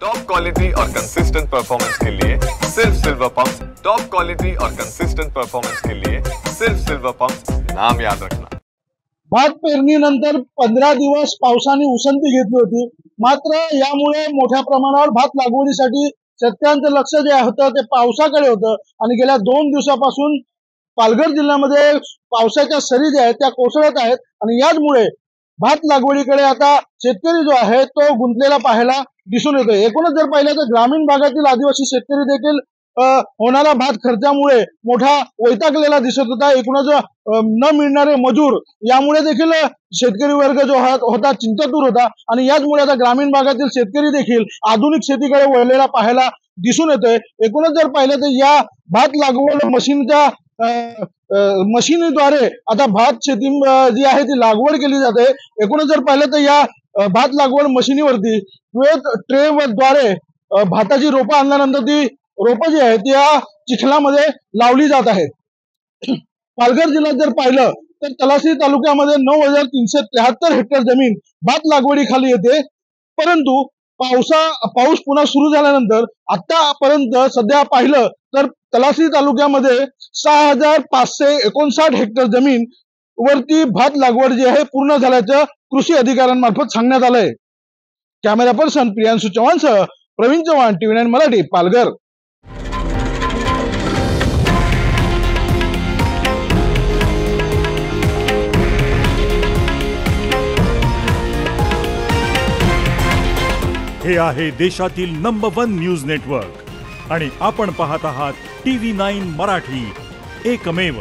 Top quality और consistent performance के लिए सिर्फ सिल्वर पंप्स। टॉप क्वालिटी और कंसिस्टेंट परफॉर्मेंस के लिए सिर्फ सिल्वर पंप्स, नाम याद रखना। भात पेरणीनंतर 15 दिवस पावसाने उसंती घेतली होती, मात्र यामुळे मोठ्या प्रमाणावर भात लागवडीसाठी शेतकऱ्यांचं लक्ष जे होतं ते पावसाकडे होतं आणि गेल्या 2 दिवसापासून पालघर जिल्ह्यामध्ये पावसाच्या सरी ज्या आहेत त्या कोसळत आहेत आणि याचमुळे भात लागवडीकडे आता शेतकरी जो आहे तो गुंतलेला पाहायला दिसून येतोय। एकूणच जर पाहिलं तर ग्रामीण भागातील आदिवासी शेतकरी देखील होणारा भात खर्चामुळे मोठा वैतागलेला दिसत होता। एकूणच न मिळणारे मजूर यामुळे देखील शेतकरी वर्ग जो होता चिंतातूर होता आणि याचमुळे आता ग्रामीण भागातील शेतकरी देखील आधुनिक शेतीकडे वळलेला पाहायला दिसून येतोय। एकूणच जर पाहिलं तर या भात लागवड मशीनच्या मशीनीद्वारे आता भात शेती जी आहे ती लागवड केली जाते। एकूणच जर पाहिलं तर या भात लागवड मशीनीवरती ट्रेद्वारे भाताची रोपं आणल्यानंतर ती रोपं जी आहेत या चिखलामध्ये लावली जात आहेत। पालघर जिल्ह्यात जर पाहिलं तर तलासरी तालुक्यामध्ये 9,373 हेक्टर जमीन भात लागवडीखाली येते, परंतु पाऊस पुन्हा सुरू झाल्यानंतर आतापर्यंत सध्या पाहिलं तर तलासरी तालुक्यामध्ये 6,559 हेक्टर जमीन वरती भात लागवड जी आहे पूर्ण झाल्याचं कृषी अधिकाऱ्यांमार्फत सांगण्यात आलंय। कॅमेरा पर्सन प्रियांशु चव्हाण सह प्रवीण चव्हाण, TV9 मराठी, पालघर। हे आहे देशातील नंबर 1 न्यूज नेटवर्क आणि आपण पाहत आहात TV9 मराठी, एकमेव।